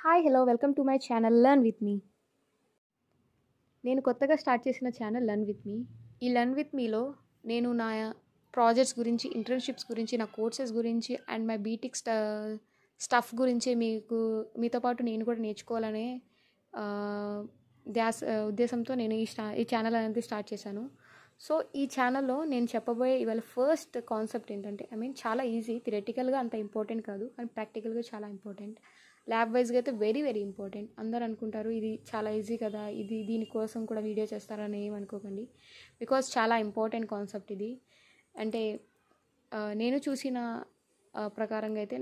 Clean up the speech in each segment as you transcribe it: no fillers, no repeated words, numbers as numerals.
Hi hello welcome to my channel learn with me. నేను కొత్తగా start చేసిన channel learn with మీ. ఈ learn with మీలో నేను నా ప్రాజెక్ట్స్ గురించి, ఇంటర్న్షిప్స్ గురించి, నా కోర్సెస్ గురించి అండ్ మై బీటెక్ స్టఫ్ గురించి మీతో పాటు నేను కూడా నేర్చుకోవాలనే ఉద్దేశంతో నేను ఈ ఛానల్ అనేది స్టార్ట్ చేశాను. సో ఈ ఛానల్లో నేను చెప్పబోయే ఇవాళ ఫస్ట్ కాన్సెప్ట్ ఏంటంటే, చాలా ఈజీ. థియరిటికల్గా అంత ఇంపార్టెంట్ కాదు, కానీ ప్రాక్టికల్గా చాలా ఇంపార్టెంట్. ల్యాబ్ వైజ్గా అయితే వెరీ వెరీ ఇంపార్టెంట్. అందరు అనుకుంటారు ఇది చాలా ఈజీ కదా, దీనికోసం కూడా వీడియో చేస్తారని ఏమనుకోకండి. బికాజ్ చాలా ఇంపార్టెంట్ కాన్సెప్ట్ ఇది. అంటే నేను చూసిన ప్రకారంగా అయితే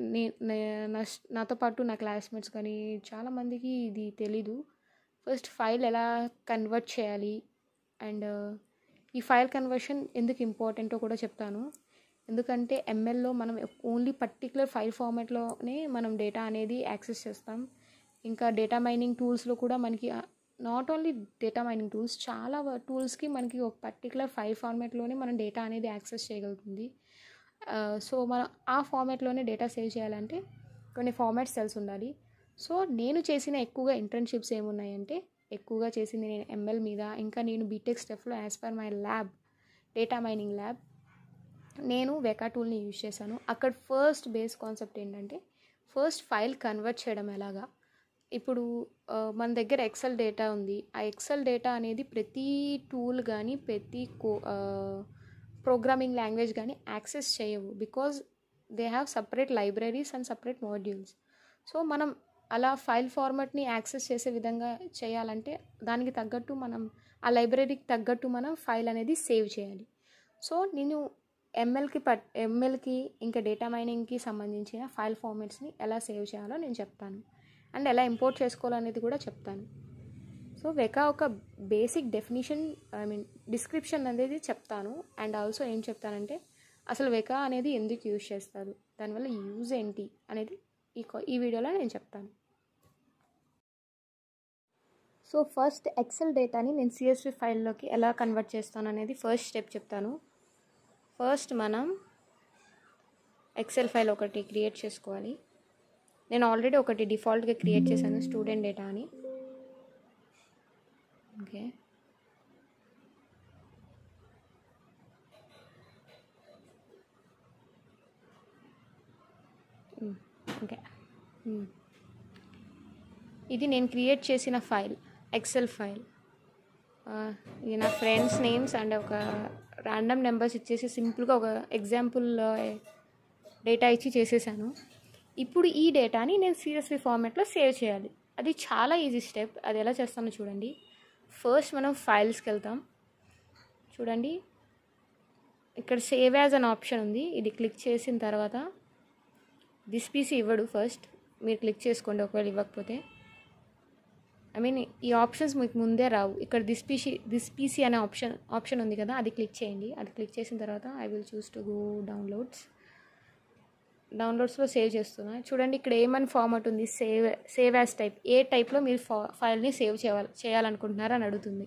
నాతో పాటు నా క్లాస్మేట్స్ కానీ చాలామందికి ఇది తెలీదు. ఫస్ట్ ఫైల్ ఎలా కన్వర్ట్ చేయాలి అండ్ ఈ ఫైల్ కన్వర్షన్ ఎందుకు ఇంపార్టెంటో కూడా చెప్తాను. ఎందుకంటే ఎంఎల్లో మనం ఓన్లీ పర్టికులర్ ఫైల్ ఫార్మాట్లోనే మనం డేటా అనేది యాక్సెస్ చేస్తాం. ఇంకా డేటా మైనింగ్ టూల్స్లో కూడా మనకి not only data mining tools, చాలా టూల్స్కి మనకి ఒక పర్టికులర్ ఫైల్ ఫార్మాట్లోనే మనం డేటా అనేది యాక్సెస్ చేయగలుగుతుంది. సో మనం ఆ ఫార్మాట్లోనే డేటా సేవ్ చేయాలంటే కొన్ని ఫార్మాట్స్ తెలిసి ఉండాలి. సో నేను చేసిన ఎక్కువగా ఇంటర్న్షిప్స్ ఏమున్నాయంటే, ఎక్కువగా చేసింది నేను ఎంఎల్ మీద. ఇంకా నేను బీటెక్ స్టెఫ్లో as per my lab, data mining lab, నేను వెకా టూల్ని యూజ్ చేశాను. అక్కడ ఫస్ట్ బేస్ కాన్సెప్ట్ ఏంటంటే, ఫస్ట్ ఫైల్ కన్వర్ట్ చేయడం ఎలాగా. ఇప్పుడు మన దగ్గర ఎక్సెల్ డేటా ఉంది. ఆ ఎక్సెల్ డేటా అనేది ప్రతి టూల్ కానీ ప్రతి ప్రోగ్రామింగ్ లాంగ్వేజ్ కానీ యాక్సెస్ చేయవు. Because they have separate libraries and separate modules. So మనం అలా ఫైల్ ఫార్మాట్ని యాక్సెస్ చేసే విధంగా చేయాలంటే దానికి తగ్గట్టు మనం ఆ లైబ్రరీకి తగ్గట్టు మనం ఫైల్ అనేది సేవ్ చేయాలి. సో నేను ఎంఎల్కి ఇంకా డేటా మైనింగ్కి సంబంధించిన ఫైల్ ఫార్మాట్స్ని ఎలా సేవ్ చేయాలో నేను చెప్తాను. అండ్ ఎలా ఇంపోర్ట్ చేసుకోవాలనేది కూడా చెప్తాను. సో వెకా ఒక బేసిక్ డెఫినిషన్, డిస్క్రిప్షన్ అనేది చెప్తాను. అండ్ ఆల్సో ఏం చెప్తానంటే, అసలు వెకా అనేది ఎందుకు యూజ్ చేస్తారు, దానివల్ల యూజ్ ఏంటి అనేది ఈ వీడియోలో నేను చెప్తాను. సో ఫస్ట్ ఎక్సెల్ డేటాని నేను సిఎస్వి ఫైల్లోకి ఎలా కన్వర్ట్ చేస్తాను అనేది ఫస్ట్ స్టెప్ చెప్తాను. ఫస్ట్ మనం ఎక్సెల్ ఫైల్ ఒకటి క్రియేట్ చేసుకోవాలి. నేను ఆల్రెడీ ఒకటి డిఫాల్ట్గా క్రియేట్ చేశాను, స్టూడెంట్ డేటా అని. Okay, okay. ఇది నేను క్రియేట్ చేసిన ఫైల్, ఎక్సెల్ ఫైల్. ఇది నా ఫ్రెండ్స్ నేమ్స్ అండ్ ఒక ర్యాండమ్ నెంబర్స్ ఇచ్చేసి సింపుల్గా ఒక ఎగ్జాంపుల్ డేటా ఇచ్చి చేసేసాను. ఇప్పుడు ఈ డేటాని నేను సిఎస్వి ఫార్మాట్లో సేవ్ చేయాలి. అది చాలా ఈజీ స్టెప్. అది ఎలా చేస్తానో చూడండి. ఫస్ట్ మనం ఫైల్స్కి వెళ్తాం. చూడండి, ఇక్కడ సేవ్ యాజ్ అన్ ఆప్షన్ ఉంది. ఇది క్లిక్ చేసిన తర్వాత దిస్ పీసీ ఇవ్వడు. ఫస్ట్ మీరు క్లిక్ చేసుకోండి, ఒకవేళ ఇవ్వకపోతే. ఈ ఆప్షన్స్ మీకు ముందే రావు. ఇక్కడ దిస్ పీసీ అనే ఆప్షన్ ఉంది కదా, అది క్లిక్ చేయండి. అది క్లిక్ చేసిన తర్వాత I will choose to go డౌన్లోడ్స్లో సేవ్ చేస్తున్నా. చూడండి, ఇక్కడ ఏమని ఫార్మాట్ ఉంది, సేవ్ యాజ్ టైప్. ఏ టైప్లో మీరు ఫైల్ని సేవ్ చేయాలనుకుంటున్నారో అని అడుగుతుంది.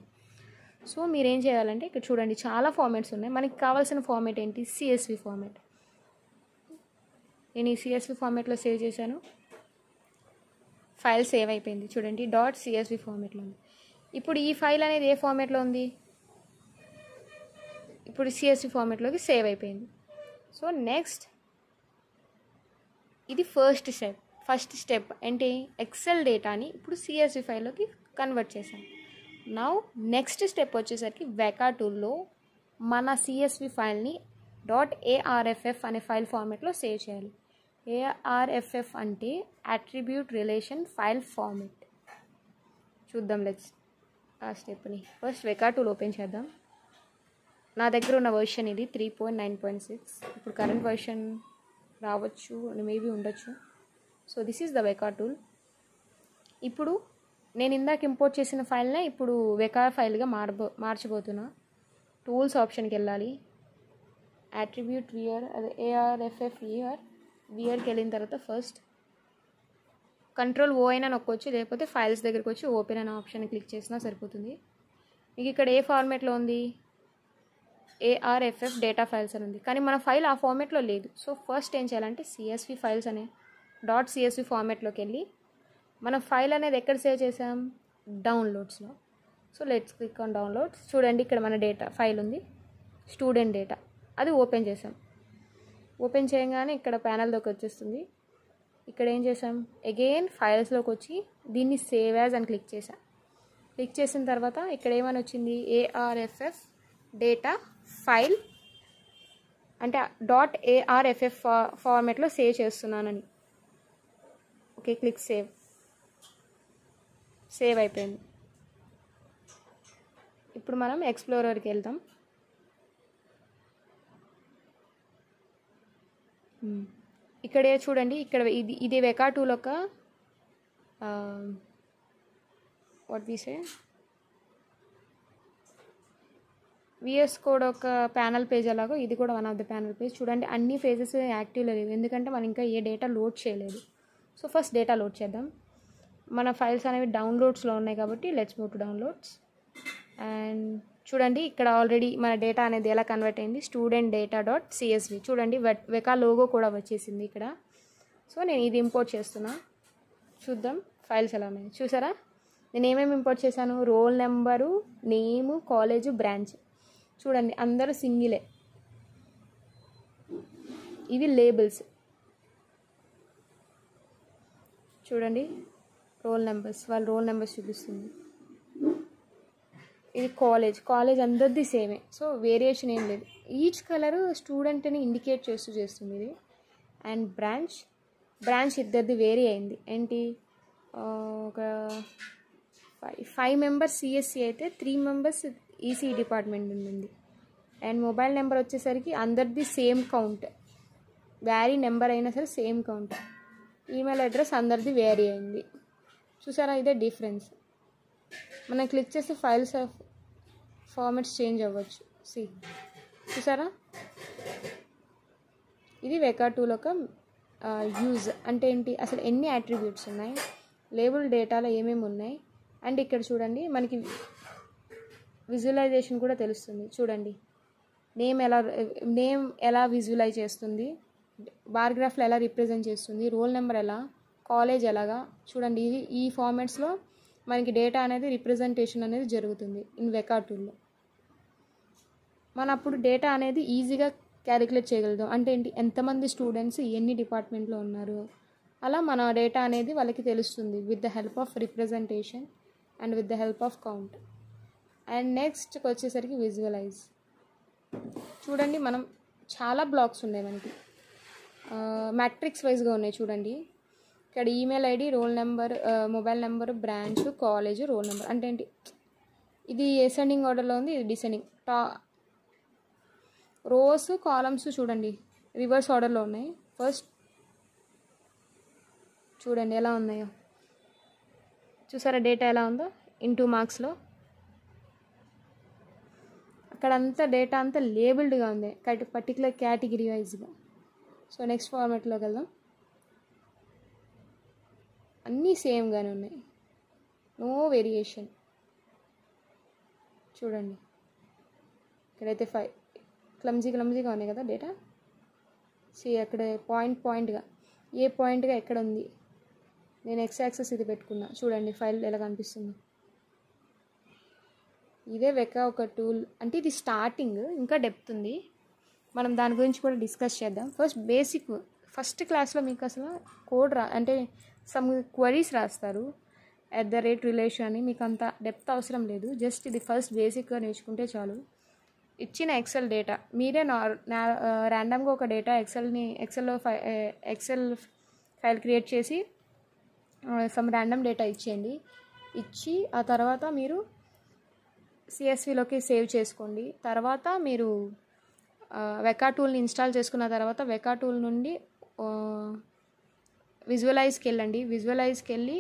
సో మీరేం చేయాలంటే, ఇక్కడ చూడండి చాలా ఫార్మాట్స్ ఉన్నాయి. మనకి కావాల్సిన ఫార్మాట్ ఏంటి, సిఎస్వి ఫార్మాట్. నేను ఈ సిఎస్వి ఫార్మాట్లో సేవ్ చేశాను. ఫైల్ సేవ్ అయిపోయింది. చూడండి, .csv ఫార్మాట్లో ఉంది. ఇప్పుడు ఈ ఫైల్ అనేది ఏ ఫార్మాట్లో ఉంది, ఇప్పుడు CSV ఫార్మాట్లోకి సేవ్ అయిపోయింది. సో నెక్స్ట్, ఇది ఫస్ట్ స్టెప్ ఏంటి, ఎక్సెల్ డేటాని ఇప్పుడు CSV ఫైల్లోకి కన్వర్ట్ చేశాను. నౌ నెక్స్ట్ స్టెప్ వచ్చేసరికి వెకా టూల్లో మన CSV ఫైల్ని .arff అనే ఫైల్ ఫార్మాట్లో సేవ్ చేయాలి. ARFF అంటే అట్రిబ్యూట్ రిలేషన్ ఫైల్ ఫార్మాట్. చూద్దాం ఆ స్టెప్ని. ఫస్ట్ వెకా టూల్ ఓపెన్ చేద్దాం. నా దగ్గర ఉన్న వర్షన్ ఇది 3.9.6. ఇప్పుడు కరెంట్ వర్షన్ రావచ్చు, మేబీ ఉండొచ్చు. So this is the Weka tool. ఇప్పుడు నేను ఇందాక ఇంపోర్ట్ చేసిన ఫైల్నే ఇప్పుడు వెకా ఫైల్గా మార్చబోతున్నా. టూల్స్ ఆప్షన్కి వెళ్ళాలి. అట్రిబ్యూట్ వియర్, అదే ARFF వియర్కి వెళ్ళిన తర్వాత ఫస్ట్ Ctrl+O అయినా నొక్కొచ్చు, లేకపోతే ఫైల్స్ దగ్గరికి వచ్చి ఓపెన్ అనే ఆప్షన్ క్లిక్ చేసినా సరిపోతుంది. మీకు ఇక్కడ ఏ ఫార్మాట్లో ఉంది, ARFF డేటా ఫైల్స్ అని ఉంది, కానీ మన ఫైల్ ఆ ఫార్మాట్లో లేదు. సో ఫస్ట్ ఏం చేయాలంటే CSV ఫైల్స్ అనే .csv ఫార్మాట్లోకి వెళ్ళి మనం ఫైల్ అనేది ఎక్కడ సేవ్ చేసాం, డౌన్లోడ్స్లో. So let's click on downloads. చూడండి ఇక్కడ మన డేటా ఫైల్ ఉంది, స్టూడెంట్ డేటా. అది ఓపెన్ చేసాం. ఓపెన్ చేయగానే ఇక్కడ ప్యానల్లోకి వచ్చేస్తుంది. ఇక్కడ ఏం చేసాం, అగైన్ ఫైల్స్లోకి వచ్చి దీన్ని సేవ్ యాజ్ అని క్లిక్ చేసాం. క్లిక్ చేసిన తర్వాత ఇక్కడ ఏమని వచ్చింది, ARFF డేటా ఫైల్ అంటే .arff ఫార్మాట్లో సేవ్ చేస్తున్నానని. Okay, click save. సేవ్ అయిపోయింది. ఇప్పుడు మనం ఎక్స్ప్లోరర్కి వెళ్దాం. ఇక్కడే చూడండి, ఇక్కడ ఇది వెకా టూల్ ఒక what we say VS code ఒక ప్యానల్ పేజ్ అలాగో ఇది కూడా one of the panel page. చూడండి అన్ని పేజెస్ యాక్టివ్లో లేవు, ఎందుకంటే మనం ఇంకా ఏ డేటా లోడ్ చేయలేదు. సో ఫస్ట్ డేటా లోడ్ చేద్దాం. మన ఫైల్స్ అనేవి డౌన్లోడ్స్లో ఉన్నాయి కాబట్టి let's move to downloads. And చూడండి ఇక్కడ ఆల్రెడీ మన డేటా అనేది ఎలా కన్వర్ట్ అయింది, స్టూడెంట్ డేటా .csv. చూడండి వెకా లోగో కూడా వచ్చేసింది ఇక్కడ. సో నేను ఇది ఇంపోర్ట్ చేస్తున్నా, చూద్దాం ఫైల్స్ ఎలా ఉన్నాయి. చూసారా నేను ఏమేమి ఇంపోర్ట్ చేశాను, రోల్ నెంబరు, నేము, కాలేజు, బ్రాంచ్. చూడండి అందరూ సింగిలే. ఇవి లేబుల్స్. చూడండి రోల్ నెంబర్స్, వాళ్ళ రోల్ నెంబర్స్ చూపిస్తుంది. ఇది కాలేజ్ అందరిది సేమే, సో వేరియేషన్ ఏం లేదు. ఈచ్ కలర్ స్టూడెంట్ని ఇండికేట్ చేస్తుంది ఇది. అండ్ బ్రాంచ్ ఇద్దరిది వేరీ అయింది. ఏంటి, ఒక 5 మెంబర్స్ CSC అయితే 3 మెంబర్స్ ECE డిపార్ట్మెంట్ ఉంది. అండ్ మొబైల్ నెంబర్ వచ్చేసరికి అందరిది సేమ్ కౌంట్, వ్యారీ నెంబర్ అయినా సరే సేమ్ కౌంట్. ఈమెయిల్ అడ్రస్ అందరిది వేరీ అయింది. చూసారా, ఇదే డిఫరెన్స్. మనం క్లిక్ చేస్తే ఫైల్స్ ఫార్మాట్స్ చేంజ్ అవ్వచ్చు. చూసారా, ఇది వెకా టూల్ ఒక యూజ్. అంటే ఏంటి, అసలు ఎన్ని అట్రిబ్యూట్స్ ఉన్నాయి, లేబుల్ డేటాలో ఏమేమి ఉన్నాయి. అండ్ ఇక్కడ చూడండి మనకి విజువలైజేషన్ కూడా తెలుస్తుంది. చూడండి నేమ్ ఎలా విజువలైజ్ చేస్తుంది, బార్ గ్రాఫ్లో ఎలా రిప్రజెంట్ చేస్తుంది, రోల్ నెంబర్ ఎలా, కాలేజ్ ఎలాగా. చూడండి ఇది ఈ ఫార్మాట్స్లో మనకి డేటా అనేది రిప్రజెంటేషన్ అనేది జరుగుతుంది ఇన్ వెకా టూల్లో. మన అప్పుడు డేటా అనేది ఈజీగా క్యాలిక్యులేట్ చేయగలుగుతాం. అంటే ఏంటి, ఎంతమంది స్టూడెంట్స్ ఎన్ని డిపార్ట్మెంట్లో ఉన్నారు, అలా మన డేటా అనేది వాళ్ళకి తెలుస్తుంది with the help of representation and with the help of count. And నెక్స్ట్కి వచ్చేసరికి విజువలైజ్. చూడండి మనం చాలా బ్లాక్స్ ఉన్నాయి మనకి, మ్యాట్రిక్స్ వైజ్గా ఉన్నాయి. చూడండి ఇక్కడ email ID, roll number, mobile number, branch, college, roll number. అంటే ఏంటి, ఇది అసెండింగ్ ఆర్డర్లో ఉంది, ఇది డిసెండింగ్. రోస్ కాలమ్స్ చూడండి రివర్స్ ఆర్డర్లో ఉన్నాయి. ఫస్ట్ చూడండి ఎలా ఉన్నాయో, చూసారా డేటా ఎలా ఉందో ఇంటూ మార్క్స్లో. అక్కడంతా డేటా అంతా లేబుల్డ్గా ఉంది పర్టికులర్ కేటగిరీ వైజ్గా. సో నెక్స్ట్ ఫార్మాట్లోకి వెళ్దాం. అన్నీ సేమ్గానే ఉన్నాయి, నో వేరియేషన్. చూడండి ఇక్కడైతే 5 క్లమ్జీగా ఉన్నాయి కదా డేటా. అక్కడ పాయింట్గా ఏ పాయింట్గా ఎక్కడ ఉంది. నేను ఎక్స్ యాక్సెస్ ఇది పెట్టుకున్నా. చూడండి ఫైల్ ఎలా కనిపిస్తుందో. ఇదే వెకా ఒక టూల్. అంటే ఇది స్టార్టింగ్, ఇంకా డెప్త్ ఉంది. మనం దాని గురించి కూడా డిస్కస్ చేద్దాం. ఫస్ట్ క్లాస్లో మీకు అసలు కోడ్ అంటే సమ్ క్వరీస్ రాస్తారు @relation అని. మీకు అంత డెప్త్ అవసరం లేదు, జస్ట్ ఇది ఫస్ట్ బేసిక్గా నేర్చుకుంటే చాలు. ఇచ్చిన ఎక్సెల్ డేటా మీరే ర్యాండమ్గా ఒక డేటా ఎక్సెల్ ఫైల్ క్రియేట్ చేసి సమ్ ర్యాండమ్ డేటా ఇచ్చేయండి. ఇచ్చి ఆ తర్వాత మీరు CSVలోకి సేవ్ చేసుకోండి. తర్వాత మీరు వెకా టూల్ని ఇన్స్టాల్ చేసుకున్న తర్వాత వెకా టూల్ నుండి విజువలైజ్కి వెళ్ళండి. విజువలైజ్కి వెళ్ళి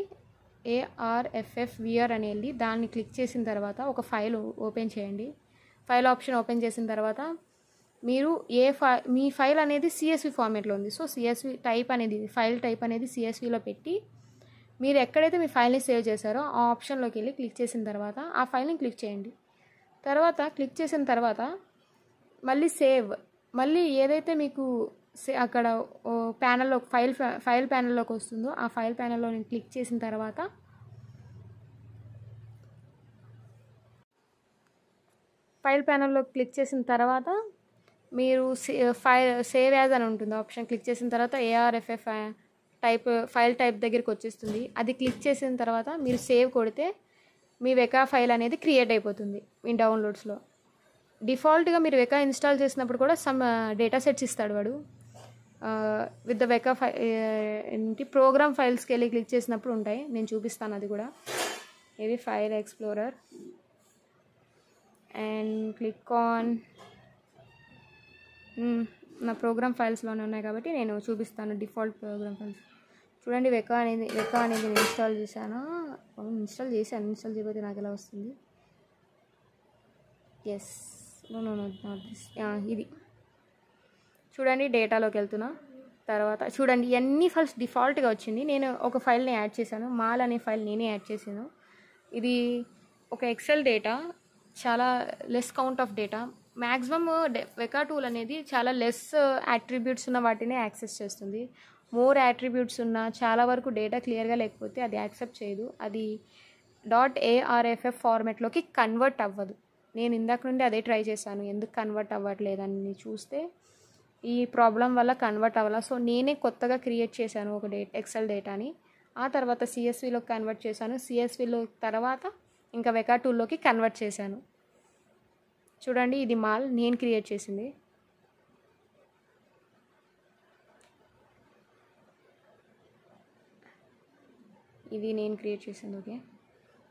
ARFF అని వెళ్ళి దాన్ని క్లిక్ చేసిన తర్వాత ఒక ఫైల్ ఓపెన్ చేయండి. ఫైల్ ఆప్షన్ ఓపెన్ చేసిన తర్వాత మీరు మీ ఫైల్ అనేది CSV ఫార్మేట్లో ఉంది. సో CSV టైప్ అనేది, ఫైల్ టైప్ అనేది CSVలో పెట్టి మీరు ఎక్కడైతే మీ ఫైల్ని సేవ్ చేశారో ఆ ఆప్షన్లోకి వెళ్ళి క్లిక్ చేసిన తర్వాత ఆ ఫైల్ని క్లిక్ చేయండి. తర్వాత క్లిక్ చేసిన తర్వాత మళ్ళీ సేవ్, మళ్ళీ ఏదైతే మీకు అక్కడ ప్యానల్లో ఫైల్ ప్యానల్లోకి వస్తుందో ఆ ఫైల్ ప్యానల్లో నేను క్లిక్ చేసిన తర్వాత మీరు సేవ్ యాజ్ అని ఉంటుంది ఆప్షన్. క్లిక్ చేసిన తర్వాత ARFF ఫైల్ టైప్ దగ్గరికి వచ్చేస్తుంది. అది క్లిక్ చేసిన తర్వాత మీరు సేవ్ కొడితే మీ వెకా ఫైల్ అనేది క్రియేట్ అయిపోతుంది మీ డౌన్లోడ్స్లో. డిఫాల్ట్గా మీరు వెకా ఇన్స్టాల్ చేసినప్పుడు కూడా సమ్ డేటా సెట్స్ ఇస్తాడు వాడు. విత్ ద వెకా ఏంటి ప్రోగ్రామ్ ఫైల్స్కి వెళ్ళి క్లిక్ చేసినప్పుడు ఉంటాయి. నేను చూపిస్తాను అది కూడా. ఇది file explorer and click on నా ప్రోగ్రామ్ ఫైల్స్లోనే ఉన్నాయి కాబట్టి నేను చూపిస్తాను డిఫాల్ట్ ప్రోగ్రామ్ ఫైల్స్. చూడండి వెకా అనేది నేను ఇన్స్టాల్ చేశాను. ఇన్స్టాల్ చేయకపోతే నాకు ఎలా వస్తుంది? Yes not this. ఇది చూడండి డేటాలోకి వెళ్తున్నా. తర్వాత చూడండి ఇవన్నీ ఫైల్స్ డిఫాల్ట్గా వచ్చింది. నేను ఒక ఫైల్ని యాడ్ చేశాను, మాల్ అనే ఫైల్ నేనే యాడ్ చేశాను. ఇది ఒక ఎక్సెల్ డేటా, చాలా less count of data. Maximum Weka tool అనేది చాలా లెస్ యాట్రిబ్యూట్స్ ఉన్న వాటినే యాక్సెస్ చేస్తుంది. మోర్ యాట్రిబ్యూట్స్ ఉన్న చాలా వరకు డేటా క్లియర్గా లేకపోతే అది యాక్సెప్ట్ చేయదు. అది .arff ఫార్మాట్లోకి కన్వర్ట్ అవ్వదు. నేను ఇందాక నుండి అదే ట్రై చేశాను, ఎందుకు కన్వర్ట్ అవ్వట్లేదని చూస్తే ఈ ప్రాబ్లం వల్ల కన్వర్ట్ అవ్వాలా. సో నేనే కొత్తగా క్రియేట్ చేశాను ఒక ఎక్సెల్ డేటాని. ఆ తర్వాత CSVలోకి కన్వర్ట్ చేశాను. CSVలో తర్వాత ఇంకా వెకా టూల్లోకి కన్వర్ట్ చేశాను. చూడండి ఇది మాల్ నేను క్రియేట్ చేసింది. ఇది నేను క్రియేట్ చేసింది. ఓకే,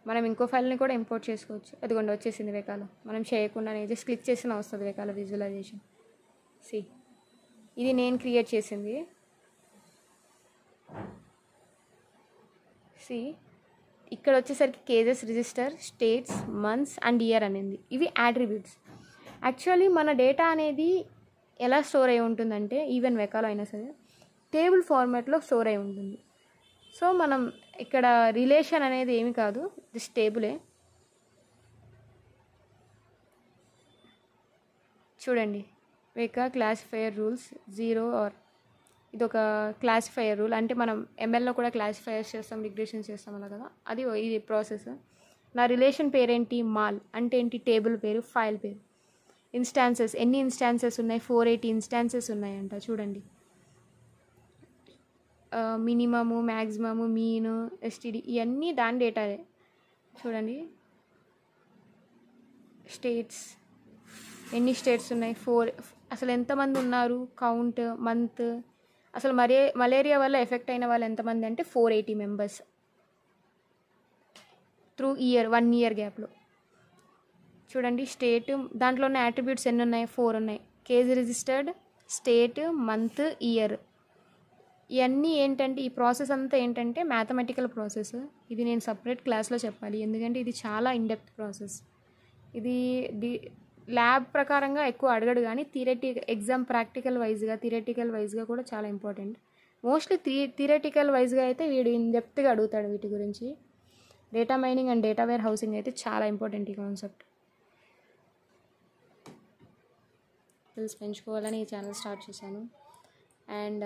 మనం ఇంకో ఫైల్ని కూడా ఇంపోర్ట్ చేసుకోవచ్చు. అదిగోండి వచ్చేసింది వెకాలో. మనం చేయకుండానే జస్ట్ క్లిక్ చేసినా వస్తుంది వెకాలో విజువలైజేషన్. ఇది నేను క్రియేట్ చేసింది. ఇక్కడ వచ్చేసరికి kgs, register, states, months and year అనేది ఇవి యాట్రిబ్యూట్స్. యాక్చువల్లీ మన డేటా అనేది ఎలా స్టోర్ అయి ఉంటుందంటే ఈవెన్ వెకాలో అయినా సరే టేబుల్ ఫార్మాట్లో స్టోర్ అయి ఉంటుంది. సో మనం ఇక్కడ రిలేషన్ అనేది ఏమి కాదు, జస్ట్ టేబులే. చూడండి వెకా క్లాసిఫైయర్ రూల్స్ 0 ఆర్ ఇది ఒక క్లాసిఫైయర్ రూల్. అంటే మనం MLలో కూడా క్లాసిఫైయర్స్ చేస్తాం, రిగ్రెషన్స్ చేస్తాం అలా కదా, అది ఇది ప్రాసెస్. నా రిలేషన్ పేరేంటి? మాల్. అంటే ఏంటి? టేబుల్ పేరు, ఫైల్ పేరు. ఇన్స్టాన్సెస్, ఎన్ని ఇన్స్టాన్సెస్ ఉన్నాయి? 480 ఇన్స్టాన్సెస్ ఉన్నాయంట. చూడండి మినిమము, మ్యాక్సిమము, మీను, STD ఇవన్నీ దాని డేటానే. చూడండి స్టేట్స్, ఎన్ని స్టేట్స్ ఉన్నాయి? 4. అసలు ఎంతమంది ఉన్నారు? Count, month. అసలు మలేరియా వల్ల ఎఫెక్ట్ అయిన వాళ్ళు ఎంతమంది అంటే 480 మెంబర్స్ త్రూ ఇయర్, 1 ఇయర్ గ్యాప్లో. చూడండి స్టేట్, దాంట్లో ఉన్న యాట్రిబ్యూట్స్ ఎన్ని ఉన్నాయి? 4 ఉన్నాయి. Case registered, state, month, year. ఇవన్నీ ఏంటంటే ఈ ప్రాసెస్ అంతా ఏంటంటే మ్యాథమెటికల్ ప్రాసెస్. ఇది నేను సపరేట్ క్లాస్లో చెప్పాలి, ఎందుకంటే ఇది చాలా ఇన్డెప్త్ ప్రాసెస్. ఇది ల్యాబ్ ప్రకారంగా ఎక్కువ అడగడు, కానీ ఎగ్జామ్ థియరటికల్ వైజ్గా కూడా చాలా ఇంపార్టెంట్. మోస్ట్లీ థియరటికల్ వైజ్గా అయితే వీడు ఇన్డెప్త్గా అడుగుతాడు వీటి గురించి. Data mining and data warehousing అయితే చాలా ఇంపార్టెంట్ ఈ కాన్సెప్ట్. స్కిల్స్ పెంచుకోవాలని ఈ ఛానల్ స్టార్ట్ చేశాను. అండ్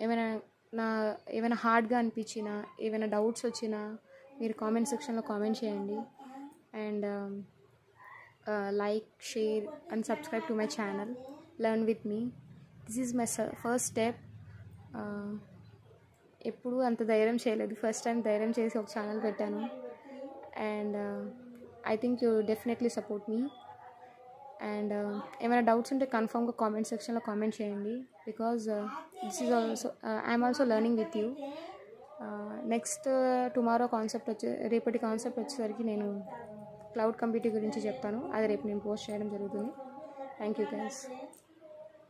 ఏమైనా హార్డ్గా అనిపించినా, ఏమైనా డౌట్స్ వచ్చినా మీరు కామెంట్ సెక్షన్లో కామెంట్ చేయండి. And like, share and subscribe to my channel. Learn with me. This is my first step. ఎప్పుడు అంత ధైర్యం చేయలేదు, ఫస్ట్ టైం ధైర్యం చేసి ఒక ఛానల్ పెట్టాను. And I think you definitely support me. And ఏమైనా డౌట్స్ ఉంటే కన్ఫామ్గా కామెంట్ సెక్షన్లో కామెంట్ చేయండి, because this is also I'm also learning with you. Next రేపటి కాన్సెప్ట్ వచ్చేసరికి నేను క్లౌడ్ కంప్యూటింగ్ గురించి చెప్తాను. అది రేపు నేను పోస్ట్ చేయడం జరుగుతుంది. Thank you guys.